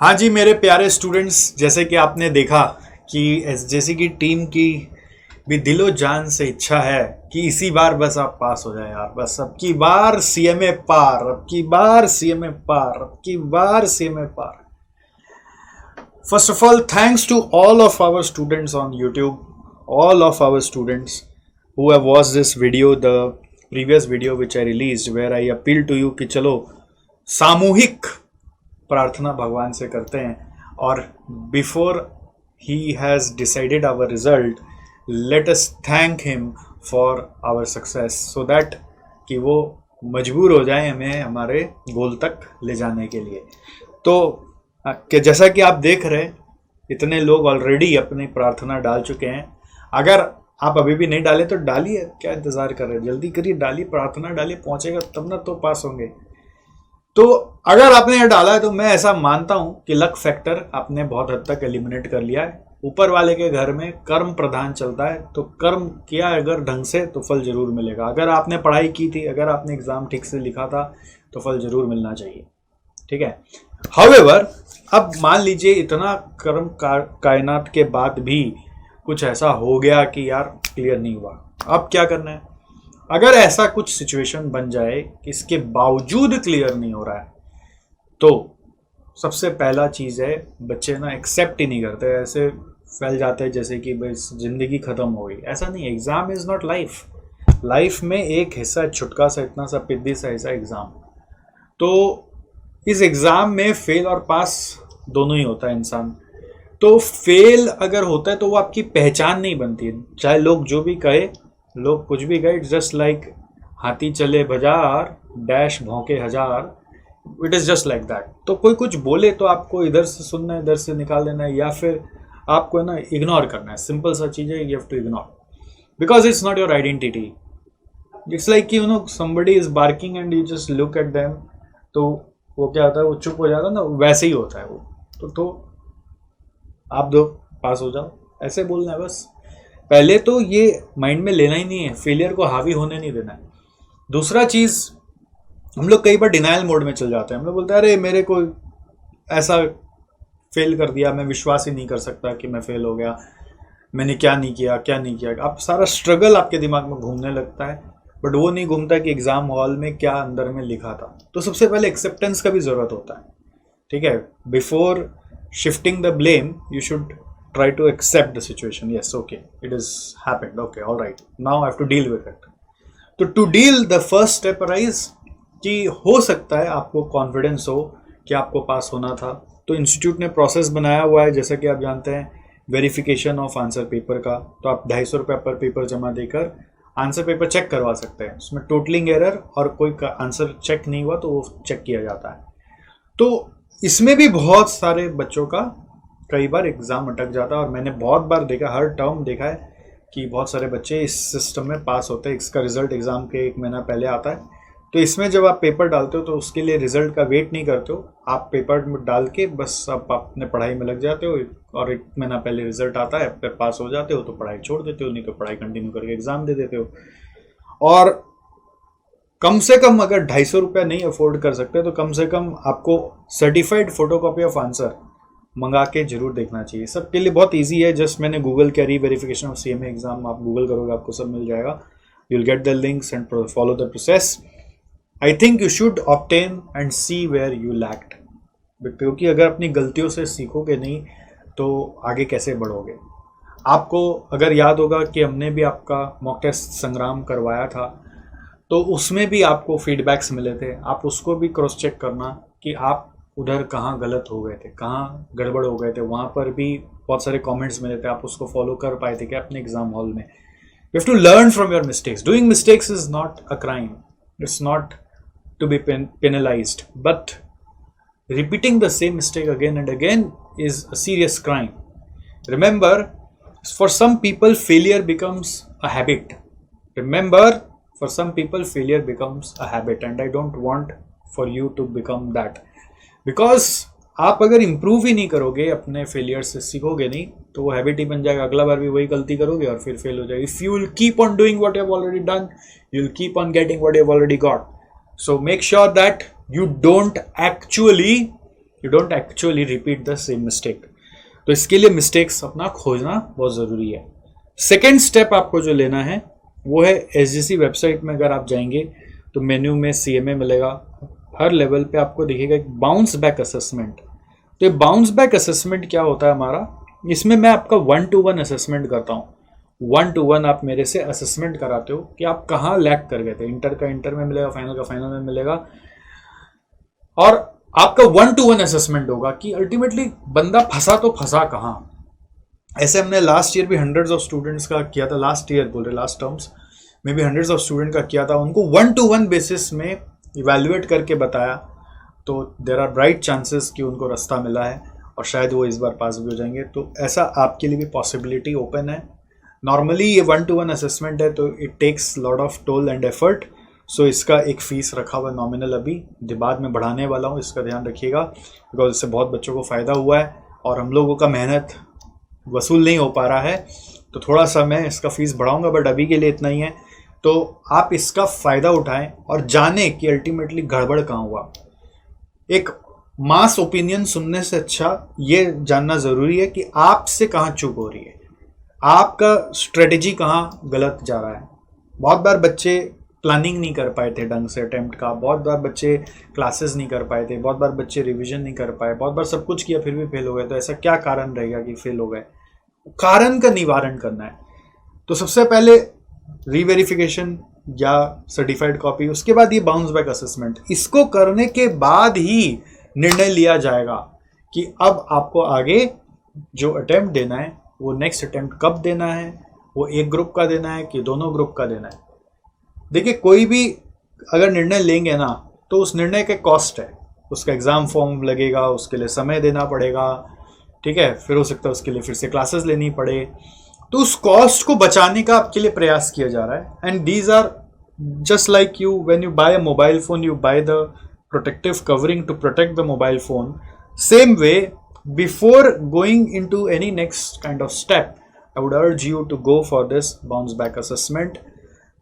हाँ जी मेरे प्यारे स्टूडेंट्स, जैसे कि आपने देखा कि जैसे कि टीम की भी दिलो जान से इच्छा है कि इसी बार बस आप पास हो जाए यार। बस अब की बार सीएमए पार, अब की बार सीएमए पार, अब की बार सीएमए पार। First of all, thanks to all of our students on YouTube, all of our students who have watched this video, the previous video which I released, where I appeal to you कि चलो सामूहिक प्रार्थना भगवान से करते हैं और before he has decided our result let us thank him for our success so that कि वो मजबूर हो जाए हमें हमारे गोल तक ले जाने के लिए। तो कि जैसा कि आप देख रहे हैं इतने लोग ऑलरेडी अपनी प्रार्थना डाल चुके हैं। अगर आप अभी भी नहीं डाले तो डालिए, क्या इंतज़ार कर रहे हैं, जल्दी करिए, डालिए प्रार्थना, डालिए, पहुंचेगा तब ना तो पास होंगे। तो अगर आपने यह डाला है तो मैं ऐसा मानता हूं कि लक फैक्टर आपने बहुत हद तक एलिमिनेट कर लिया है। ऊपर वाले के घर में कर्म प्रधान चलता है, तो कर्म किया अगर ढंग से तो फल जरूर मिलेगा। अगर आपने पढ़ाई की थी, अगर आपने एग्जाम ठीक से लिखा था तो फल जरूर मिलना चाहिए, ठीक है। हाउएवर, अब मान लीजिए इतना कर्म कायनात के बाद भी कुछ ऐसा हो गया कि यार क्लियर नहीं हुआ, अब क्या करना है। अगर ऐसा कुछ सिचुएशन बन जाए कि इसके बावजूद क्लियर नहीं हो रहा है तो सबसे पहला चीज़ है, बच्चे ना एक्सेप्ट ही नहीं करते, ऐसे फैल जाते हैं जैसे कि बस जिंदगी खत्म हो गई। ऐसा नहीं है, exam is not life. Life में एक हिस्सा छुटका सा इतना सा पिद्दी सा हिस्सा एग्जाम। तो इस एग्जाम में फेल और पास दोनों ही होता है इंसान। तो फेल अगर होता है तो वो आपकी पहचान नहीं बनती है, चाहे लोग जो भी कहे, लोग कुछ भी कहे। इट्स जस्ट लाइक हाथी चले बाजार डैश भौंके हजार, it is just like that. तो कोई कुछ बोले तो आपको इधर से सुनना है, इधर से निकाल देना है, या फिर आपको है ना इग्नोर करना है। सिंपल सा चीज़ है, you have to ignore because it's not your identity. It's like you know somebody is barking and you just look at them, तो वो क्या होता है, वो चुप हो जाता है ना, वैसे ही होता है वो। तो आप दो पास हो जाओ, ऐसे बोलना है बस। पहले तो ये माइंड में लेना ही नहीं है, फेलियर को हावी होने नहीं देना है। दूसरा चीज़, हम लोग कई बार डिनाइल मोड में चल जाते हैं। हम लोग बोलते हैं अरे मेरे को ऐसा फेल कर दिया, मैं विश्वास ही नहीं कर सकता कि मैं फेल हो गया, मैंने क्या नहीं किया, क्या नहीं किया। आप सारा स्ट्रगल आपके दिमाग में घूमने लगता है, बट वो नहीं घूमता कि एग्जाम हॉल में क्या अंदर में लिखा था। तो सबसे पहले एक्सेप्टेंस का भी ज़रूरत होता है, ठीक है। Before shifting the blame you should try to accept the situation. Yes, okay, it has happened, okay, all right, now I have to deal with it. तो to deal, the first step arise कि हो सकता है आपको confidence हो कि आपको पास होना था। तो इंस्टीट्यूट ने प्रोसेस बनाया हुआ है, जैसा कि आप जानते हैं, वेरिफिकेशन ऑफ आंसर पेपर का। तो आप 250 रुपये पर पेपर जमा देकर आंसर पेपर चेक करवा सकते हैं। उसमें टोटलिंग एरर और कोई आंसर चेक नहीं हुआ तो वो चेक किया जाता है। तो इसमें भी बहुत सारे बच्चों का कई बार एग्ज़ाम अटक जाता है, और मैंने बहुत बार देखा, हर टर्म देखा है कि बहुत सारे बच्चे इस सिस्टम में पास होते हैं। इसका रिजल्ट एग्ज़ाम के 1 महीना पहले आता है। तो इसमें जब आप पेपर डालते हो तो उसके लिए रिजल्ट का वेट नहीं करते हो, आप पेपर में डाल के बस आप अपने पढ़ाई में लग जाते हो, और 1 महीना पहले रिजल्ट आता है, फिर पास हो जाते हो तो पढ़ाई छोड़ देते हो, नहीं तो पढ़ाई कंटिन्यू करके एग्ज़ाम दे देते हो। और कम से कम अगर 250 रुपया नहीं अफोर्ड कर सकते तो कम से कम आपको सर्टिफाइड फोटोकॉपी ऑफ आंसर मंगा के जरूर देखना चाहिए। सबके लिए बहुत इजी है, जस्ट मैंने गूगल किया रीवेरिफिकेशन ऑफ सीएमए एग्जाम, आप गूगल करोगे आपको सब मिल जाएगा। You will get the links and follow the process. I think you should obtain and see where you lacked, क्योंकि अगर अपनी गलतियों से सीखोगे नहीं तो आगे कैसे बढ़ोगे। आपको अगर याद होगा कि हमने भी आपका मॉक टेस्ट संग्राम करवाया था, तो उसमें भी आपको फीडबैक्स मिले थे। आप उसको भी क्रॉस चेक करना कि आप उधर कहाँ गलत हो गए थे, कहाँ गड़बड़ हो गए थे। वहाँ पर भी बहुत सारे कमेंट्स मिले थे, आप उसको फॉलो कर पाए थे क्या अपने एग्जाम हॉल में। You have to learn from your mistakes. Doing mistakes is not a crime, it's not to be penalised, but repeating the same mistake again and again is a serious crime. Remember, for some people failure becomes a habit. Remember, for some people failure becomes a habit, and I don't want for you to become that. Because आप अगर improve ही नहीं करोगे, अपने failure से सीखोगे नहीं, तो वो हैबिट ही बन जाएगा। अगला बार भी वही गलती करोगे और फिर फेल हो जाएगी। If you will keep on doing what you have already done, you will keep on getting what you have already got. So make sure that you don't actually you don't actually repeat the same mistake. तो इसके लिए mistakes अपना खोजना बहुत ज़रूरी है। Second step आपको जो लेना है वो है एसजीसी वेबसाइट में अगर आप जाएंगे तो मेन्यू में CMA मिलेगा, हर लेवल पे आपको दिखेगा एक बाउंस बैक असेसमेंट। तो ये बाउंस बैक असेसमेंट क्या होता है हमारा, इसमें मैं आपका 1-to-1 असेसमेंट करता हूँ। 1-to-1 आप मेरे से असेसमेंट कराते हो कि आप कहाँ लैग कर गए थे, इंटर का इंटर में मिलेगा, फाइनल का फाइनल में मिलेगा, और आपका 1-to-1 असेसमेंट होगा कि अल्टीमेटली बंदा फंसा तो फंसा कहाँ। ऐसे हमने लास्ट ईयर भी हंड्रेड्स ऑफ स्टूडेंट्स का किया था, लास्ट ईयर बोल रहे लास्ट टर्म्स में भी हंड्रेड्स ऑफ स्टूडेंट का किया था, उनको 1-to-1 बेसिस में इवेल्युएट करके बताया, तो देर आर ब्राइट चांसेस कि उनको रास्ता मिला है और शायद वो इस बार पास भी हो जाएंगे। तो ऐसा आपके लिए भी पॉसिबिलिटी ओपन है। नॉर्मली ये 1-to-1 असेसमेंट है तो it takes lot of toll and effort, so इसका एक फ़ीस रखा हुआ नॉमिनल अभी, बाद में बढ़ाने वाला हूँ, इसका ध्यान रखिएगा, बिकॉज इससे बहुत बच्चों को फ़ायदा हुआ है और हम लोगों का मेहनत वसूल नहीं हो पा रहा है, तो थोड़ा सा मैं इसका फ़ीस बढ़ाऊँगा, बट अभी के लिए इतना ही है। तो आप इसका फ़ायदा उठाएं और जानें कि अल्टीमेटली गड़बड़ कहाँ हुआ। एक मास ओपिनियन सुनने से अच्छा ये जानना ज़रूरी है कि आपसे कहाँ चूक हो रही है, आपका स्ट्रेटेजी कहाँ गलत जा रहा है। बहुत बार बच्चे प्लानिंग नहीं कर पाए थे ढंग से अटेम्प्ट का, बहुत बार बच्चे क्लासेस नहीं कर पाए थे, बहुत बार बच्चे रिवीजन नहीं कर पाए, बहुत बार सब कुछ किया फिर भी फेल हो गए। तो ऐसा क्या कारण रहेगा कि फेल हो गए, कारण का निवारण करना है। तो सबसे पहले रीवेरिफिकेशन या सर्टिफाइड कॉपी, उसके बाद ये बाउंस बैक असेसमेंट, इसको करने के बाद ही निर्णय लिया जाएगा कि अब आपको आगे जो अटेम्प्ट देना है वो नेक्स्ट अटेम्प्ट कब देना है, वो एक ग्रुप का देना है कि दोनों ग्रुप का देना है। देखिए कोई भी अगर निर्णय लेंगे ना तो उस निर्णय के कॉस्ट है, उसका एग्ज़ाम फॉर्म लगेगा, उसके लिए समय देना पड़ेगा, ठीक है, फिर हो सकता है उसके लिए फिर से क्लासेस लेनी पड़े, तो उस कॉस्ट को बचाने का आपके लिए प्रयास किया जा रहा है। And these are just like you when you buy a mobile phone, you buy the protective covering to protect the mobile phone, same way before going into any next kind of step I would urge you to go for this bounce back assessment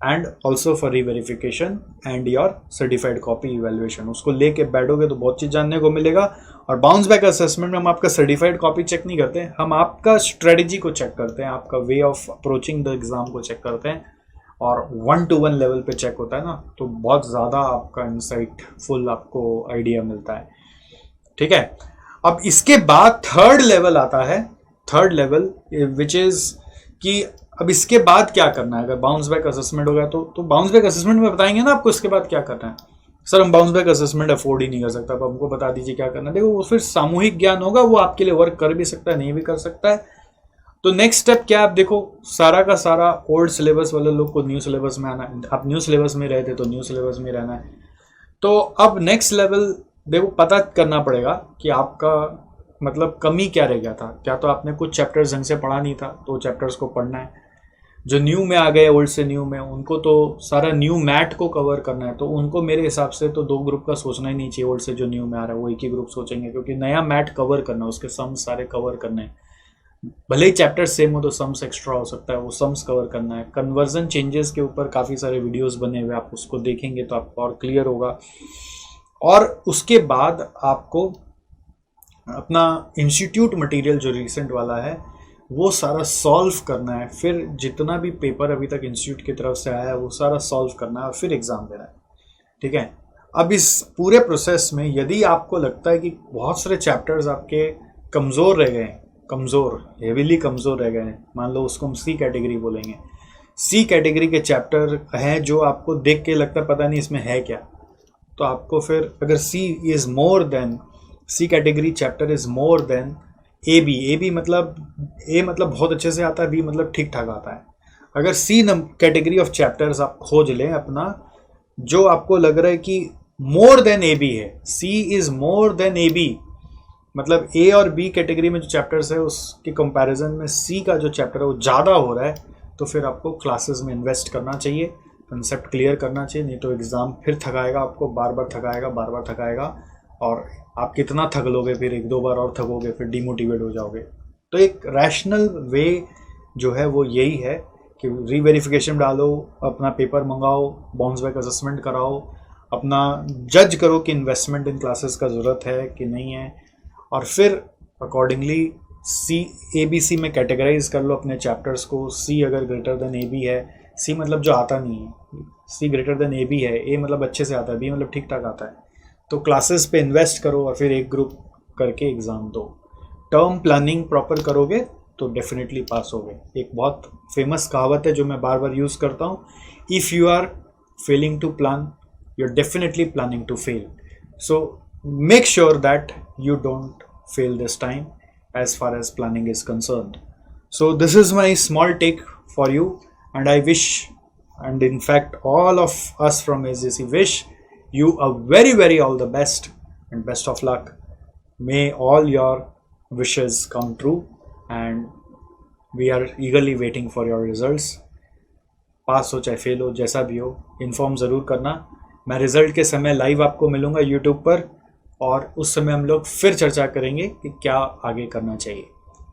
and also for re-verification and your certified copy evaluation। उसको लेके बैठोगे तो बहुत चीज़ जानने को मिलेगा। और bounce back assessment में हम आपका सर्टिफाइड कॉपी चेक नहीं करते, हम आपका स्ट्रेटजी को चेक करते हैं, आपका way of approaching the exam को चेक करते हैं, और 1-to-1 लेवल पे चेक होता है ना, तो बहुत ज़्यादा आपका इंसाइट फुल आपको आइडिया मिलता है, ठीक है। अब इसके बाद थर्ड लेवल आता है, थर्ड लेवल विच इज़ कि अब इसके बाद क्या करना है। अगर बाउंस बैक असेसमेंट हो गया तो बाउंस बैक असेसमेंट में बताएंगे ना आपको इसके बाद क्या करना है। सर हम बाउंस बैक असेसमेंट अफोर्ड ही नहीं कर सकता, अब हमको बता दीजिए क्या करना है। देखो वो फिर सामूहिक ज्ञान होगा, वो आपके लिए वर्क कर भी सकता है, नहीं भी कर सकता है। तो नेक्स्ट स्टेप क्या है, आप देखो सारा का सारा ओल्ड सिलेबस वाले लोग को न्यू सिलेबस में आना है, आप न्यू सिलेबस में रहे थे तो न्यू सिलेबस में रहना है। तो अब नेक्स्ट लेवल देखो पता करना पड़ेगा कि आपका मतलब कमी क्या रह गया था। क्या तो आपने कुछ चैप्टर्स ढंग से पढ़ा नहीं था, तो चैप्टर्स को पढ़ना है। जो न्यू में आ गए, ओल्ड से न्यू में, उनको तो सारा न्यू मैट को कवर करना है, तो उनको मेरे हिसाब से तो दो ग्रुप का सोचना ही नहीं चाहिए। ओल्ड से जो न्यू में आ रहा है वो एक ही ग्रुप सोचेंगे, क्योंकि नया मैट कवर करना है, उसके सम्स सारे कवर करने हैं। भले ही चैप्टर सेम हो तो सम्स एक्स्ट्रा हो सकता है, वो सम्स कवर करना है। कन्वर्जन चेंजेस के ऊपर काफ़ी सारे वीडियोस बने हुए, आप उसको देखेंगे तो आपको और क्लियर होगा। और उसके बाद आपको अपना इंस्टीट्यूट मटेरियल जो रिसेंट वाला है वो सारा सॉल्व करना है। फिर जितना भी पेपर अभी तक इंस्टीट्यूट की तरफ से आया है वो सारा सॉल्व करना है और फिर एग्ज़ाम देना है, ठीक है। अब इस पूरे प्रोसेस में यदि आपको लगता है कि बहुत सारे चैप्टर्स आपके कमज़ोर रह गए हैं, कमज़ोर हेविली कमज़ोर रह गए हैं, मान लो उसको हम सी कैटेगरी बोलेंगे, सी कैटेगरी के चैप्टर हैं जो आपको देख के लगता है पता नहीं इसमें है क्या, तो आपको फिर अगर C is more than, C category chapter is more than A B मतलब ए मतलब बहुत अच्छे से आता है, बी मतलब ठीक ठाक आता है। अगर सी कैटेगरी ऑफ चैप्टर्स आप खोज लें अपना, जो आपको लग रहा है कि मोर देन ए बी है, C is more than A B, मतलब ए और बी कैटेगरी में जो चैप्टर्स है उसके कंपैरिजन में सी का जो चैप्टर है वो ज़्यादा हो रहा है, तो फिर आपको क्लासेस में इन्वेस्ट करना चाहिए, कंसेप्ट क्लियर करना चाहिए, नहीं तो एग्ज़ाम फिर थकाएगा आपको, बार बार थकाएगा, और आप कितना थक लोगे, फिर एक दो बार और थकोगे, फिर डिमोटिवेट हो जाओगे। तो एक रैशनल वे जो है वो यही है कि रीवेरिफिकेशन डालो, अपना पेपर मंगाओ, बाउंस बैक असेसमेंट कराओ, अपना जज करो कि इन्वेस्टमेंट इन क्लासेस का ज़रूरत है कि नहीं है, और फिर अकॉर्डिंगली ABC में कैटेगराइज कर लो अपने चैप्टर्स को। C अगर ग्रेटर देन AB है, C मतलब जो आता नहीं है, C ग्रेटर देन AB है, A मतलब अच्छे से आता है, B मतलब ठीक ठाक आता है, तो क्लासेस पे इन्वेस्ट करो और फिर एक ग्रुप करके एग्ज़ाम दो। टर्म प्लानिंग प्रॉपर करोगे तो डेफिनेटली पास होगे। एक बहुत फेमस कहावत है जो मैं बार बार यूज़ करता हूँ, if you are failing to plan, you are definitely planning to fail. So make sure that you don't fail this time as far as planning is concerned. So this is my small take for you, and I wish, and in fact all of us from SJC wish you a very all the best and best of luck. May all your wishes come true, and we are eagerly waiting for your results. पास हो चाहे fail हो, जैसा भी हो, inform ज़रूर करना। मैं result के समय लाइव आपको मिलूँगा यूट्यूब पर, और उस समय हम लोग फिर चर्चा करेंगे कि क्या आगे करना चाहिए।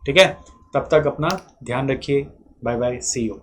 ठीक है, तब तक अपना ध्यान रखिए। Bye bye, see you.